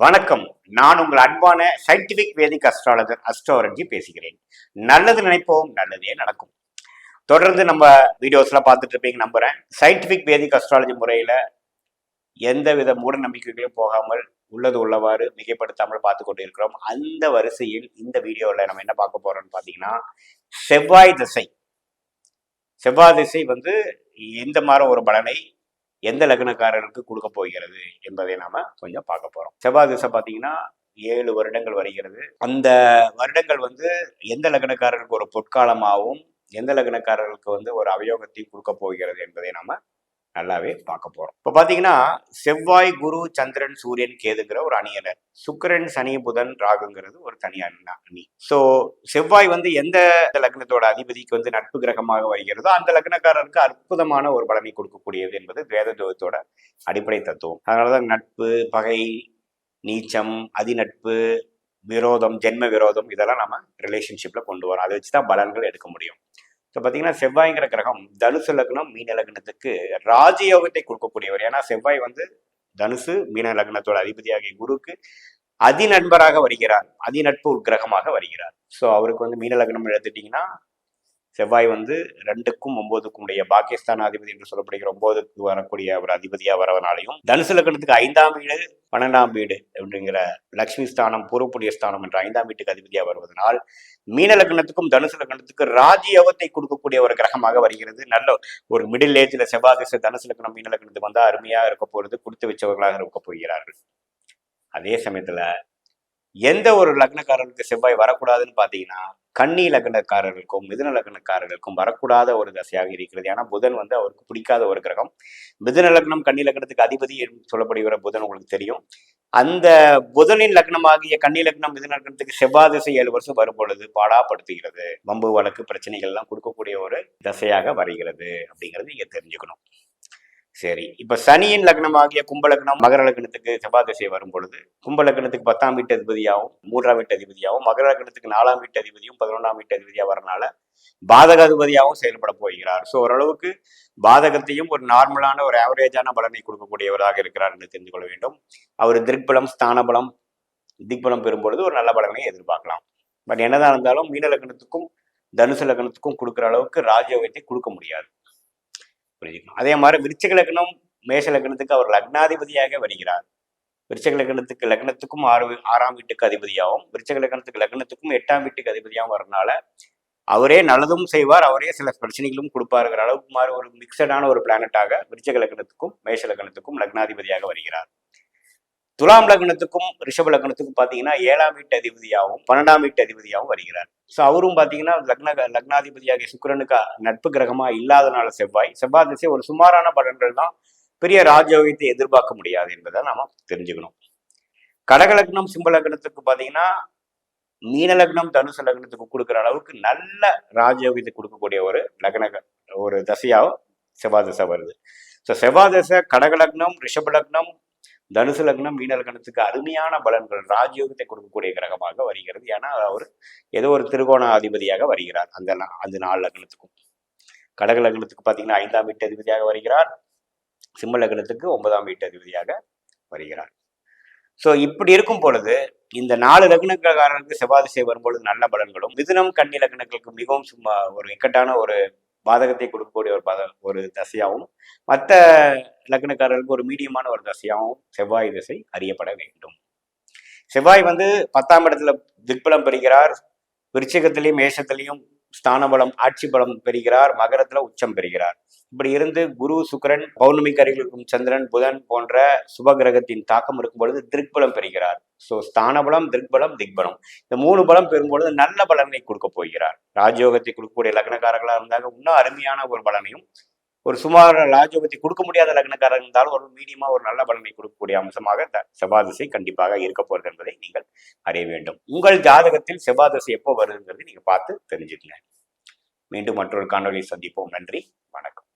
வணக்கம். நான் உங்கள் அன்பான சயின்டிபிக் வேதிக் அஸ்ட்ராலஜர் அஸ்ட்ரோரஞ்சி பேசுகிறேன். நல்லது நினைப்போம், நல்லதே நடக்கும். தொடர்ந்து நம்ம வீடியோஸ்லாம் பார்த்துட்டு இருப்பீங்க நம்புறேன். சயின்டிபிக் வேதிக் அஸ்ட்ராலஜி முறையில எந்தவித மூட நம்பிக்கைகளையும் போகாமல் உள்ளது உள்ளவாறு மிகைப்படுத்தாமல் பார்த்து கொண்டு இருக்கிறோம். அந்த வரிசையில் இந்த வீடியோவில் நம்ம என்ன பார்க்க போறோம்னு பார்த்தீங்கன்னா, செவ்வாய் திசை. செவ்வாய் திசை எந்த மாதிரி ஒரு பலனை எந்த லக்னக்காரருக்கு கொடுக்க போகிறது என்பதை நாம கொஞ்சம் பார்க்க போறோம். செவ்வாய் திசை பார்த்தீங்கன்னா 7 வருடங்கள் வருகிறது. அந்த வருடங்கள் எந்த லக்னக்காரருக்கு ஒரு பொற்காலமாகவும் எந்த லக்னக்காரருக்கு ஒரு அவயோகத்தையும் கொடுக்க போகிறது என்பதை நாம நல்லாவே பார்க்க போறோம். இப்போ பாத்தீங்கன்னா செவ்வாய், குரு, சந்திரன், சூரியன், கேதுங்கிற ஒரு அணியினர், சுக்கிரன், சனி, புதன், ராகுங்கிறது ஒரு தனி அணி. ஸோ செவ்வாய் எந்த லக்னத்தோட அதிபதிக்கு நட்பு கிரகமாக வருகிறதோ அந்த லக்னக்காரருக்கு அற்புதமான ஒரு பலனை கொடுக்கக்கூடியது என்பது வேத ஜோதிடத்தோட அடிப்படை தத்துவம். அதனாலதான் நட்பு, பகை, நீச்சம், அதிநட்பு, விரோதம், ஜென்ம விரோதம் இதெல்லாம் நம்ம ரிலேஷன்ஷிப்ல கொண்டு வரோம். அதை வச்சுதான் பலன்கள் எடுக்க முடியும். ஸோ பார்த்தீங்கன்னா செவ்வாய்ங்கிற கிரகம் தனுசு லக்னம், மீன லக்னத்துக்கு ராஜயோகத்தை கொடுக்கக்கூடியவர். ஏன்னா செவ்வாய் தனுசு, மீன லக்னத்தோட அதிபதியாகிய குருக்கு அதிநண்பராக வருகிறார், அதிநட்பு கிரகமாக வருகிறார். ஸோ அவருக்கு மீன லக்னம் எடுத்துட்டீங்கன்னா செவ்வாய் 2க்கும் 9க்கும் உடைய பாகிஸ்தான் அதிபதி என்று சொல்லப்படுகிற 9க்கு வரக்கூடிய ஒரு அதிபதியா வரவனாலையும், தனுசு லக்னத்துக்கு 5ஆம் வீடு, 12ஆம் வீடு அப்படிங்கிற லட்சுமி ஸ்தானம், பூர்வப்புண்ணிய ஸ்தானம் என்ற 5ஆம் வீட்டுக்கு அதிபதியா வருவதனால் மீன லக்னத்துக்கும் தனுசு லக்னத்துக்கு ராஜயோகத்தை கொடுக்கக்கூடிய ஒரு கிரகமாக வருகிறது. நல்ல ஒரு மிடில் ஏஜ்ல செவ்வாய் திசை தனுசு லக்னம் மீன லக்னத்துக்கு வந்தா அருமையா இருக்க போறது, கொடுத்து வச்சவர்களாக இருக்க போகிறார்கள். அதே சமயத்துல எந்த ஒரு லக்னக்காரர்களுக்கு செவ்வாய் வரக்கூடாதுன்னு பாத்தீங்கன்னா கன்னி லக்னக்காரர்களுக்கும் மிதுன லக்னக்காரர்களுக்கும் வரக்கூடாத ஒரு தசையாக இருக்கிறது. ஏன்னா புதன் அவருக்கு பிடிக்காத ஒரு கிரகம். மிதுன லக்னம் கன்னி லக்னத்துக்கு அதிபதி என்று சொல்லப்படுகிற புதன் உங்களுக்கு தெரியும். அந்த புதனின் லக்னமாகிய கன்னி லக்னம் மிதுன லக்னத்துக்கு செவ்வாய் திசை 7 வருஷம் வரும் பொழுது பாடாப்படுத்துகிறது. வம்பு வழக்கு பிரச்சனைகள் எல்லாம் கொடுக்கக்கூடிய ஒரு தசையாக வருகிறது அப்படிங்கிறது நீங்க தெரிஞ்சுக்கணும். சரி, இப்ப சனியின் லக்னமாகிய கும்ப லக்னம் மகர லக்னத்துக்கு செவ்வாய் திசை வரும் பொழுது கும்ப லக்னத்துக்கு 10ஆம் வீட்டு அதிபதியாகவும் 3ஆம் வீட்டு அதிபதியாகவும், மகர லக்னத்துக்கு 4ஆம் வீட்டு அதிபதியும் 11ஆம் வீட்டு அதிபதியா வரனால பாதக அதிபதியாகவும் செயல்பட போகிறார். ஸோ ஓரளவுக்கு பாதகத்தையும் ஒரு நார்மலான ஒரு ஆவரேஜான பலனை கொடுக்கக்கூடியவராக இருக்கிறார் என்று தெரிந்து கொள்ள வேண்டும். அவர் திருப்பலம், ஸ்தானபலம், திக்பலம் பெறும்பொழுது ஒரு நல்ல பலனை எதிர்பார்க்கலாம். பட் என்னதான் இருந்தாலும் மீன லக்னத்துக்கும் தனுசு லக்னத்துக்கும் கொடுக்குற அளவுக்கு ராஜயோகத்தை கொடுக்க முடியாது. புரிஞ்சுக்கணும். அதே மாதிரி விருச்சிக லக்னம் மேஷ லக்னத்துக்கு அவர் லக்னாதிபதியாக வருகிறார். விருச்சிக லக்னத்துக்கு லக்னத்துக்கும் 6ஆம் வீட்டுக்கு அதிபதியாகவும், விருச்சிக லக்னத்துக்கு லக்னத்துக்கும் 8ஆம் வீட்டுக்கு அதிபதியாகவும் வரனால அவரே நல்லதும் செய்வார், அவரே சில பிரச்சனைகளும் கொடுப்பாருங்கிற அளவுக்கு மாதிரி ஒரு மிக்சடான ஒரு பிளானட்டாக விருச்சிக லக்னத்துக்கும் மேஷ லக்னத்துக்கும் லக்னாதிபதியாக வருகிறார். துலாம் லக்னத்துக்கும் ரிஷப லக்னத்துக்கும் பார்த்தீங்கன்னா 7ஆம் வீட்டு அதிபதியாகவும் 12ஆம் வீட்டு அதிபதியாகவும் வருகிறார். ஸோ அவரும் பார்த்தீங்கன்னா லக்னாதிபதியாகிய சுக்கிரனுக்கு நட்பு கிரகமா இல்லாதனால செவ்வாய் திசை ஒரு சுமாரான பலன்கள் தான், பெரிய ராஜயோகத்தை எதிர்பார்க்க முடியாது என்பதை நாம தெரிஞ்சுக்கணும். கடக லக்னம் சிம்ப லக்னத்துக்கு பார்த்தீங்கன்னா மீன லக்னம் தனுசு லக்னத்துக்கு கொடுக்குற அளவுக்கு நல்ல ராஜயோகத்தை கொடுக்கக்கூடிய ஒரு தசையாக செவ்வாய் திசை வருது. ஸோ செவ்வாய் திசை கடக லக்னம், ரிஷப லக்னம், தனுசு லக்னம், மீன லக்னத்துக்கு அருமையான பலன்கள், ராஜயோகத்தை கொடுக்கக்கூடிய கிரகமாக வருகிறது. ஏன்னா அவர் ஏதோ ஒரு திரிகோண அதிபதியாக வருகிறார் அந்த 4 லக்னத்துக்கும். கடக லக்னத்துக்கு பார்த்தீங்கன்னா 5ஆம் வீட்டு அதிபதியாக வருகிறார், சிம்ம லக்னத்துக்கு 9ஆம் வீட்டு அதிபதியாக வருகிறார். ஸோ இப்படி இருக்கும் பொழுது இந்த 4 லக்னக்காரர்களுக்கு செவ்வாய் திசை வரும்பொழுது நல்ல பலன்களும், மிதுனம் கன்னி லக்னங்களுக்கு மிகவும் ஒரு இக்கட்டான ஒரு பாதகத்தை கொடுக்கக்கூடிய ஒரு தசையாகவும், மற்ற லக்னக்காரர்களுக்கு ஒரு மீடியமான ஒரு தசையாகவும் செவ்வாய் திசை அறியப்பட வேண்டும். செவ்வாய் 10ஆம் இடத்துல திக்பலம் பெறுகிறார், விருச்சிகத்திலையும் மேஷத்திலையும் ஸ்தானபலம், ஆட்சி பலம் பெறுகிறார், மகரத்துல உச்சம் பெறுகிறார். இப்படி இருந்து குரு, சுக்கிரன், பௌர்ணமிக்கு அருகில் இருக்கும் சந்திரன், புதன் போன்ற சுப கிரகத்தின் தாக்கம் இருக்கும் பொழுது திருப்பலம் பெறுகிறார். ஸோ ஸ்தானபலம், திருப்பலம், திக்பலம் இந்த 3 பலம் பெறும்பொழுது நல்ல பலனை கொடுக்க போகிறார். ராஜயோகத்தை கொடுக்கக்கூடிய லக்னக்காரர்களாக இருந்தாங்க இன்னும் அருமையான ஒரு பலனையும், ஒரு சுமார் ராஜயோகத்தை கொடுக்க முடியாத லக்னக்காரர்கள் இருந்தாலும் ஒரு மீடியமா ஒரு நல்ல பலனை கொடுக்கக்கூடிய அம்சமாக செவ்வாய் திசை கண்டிப்பாக இருக்க போகிறது என்பதை நீங்கள் அறிய வேண்டும். உங்கள் ஜாதகத்தில் செவ்வாய் திசை எப்போ வருதுங்கிறது நீங்க பார்த்து தெரிஞ்சுக்கங்க. மீண்டும் மற்றொரு காணொலியை சந்திப்போம். நன்றி, வணக்கம்.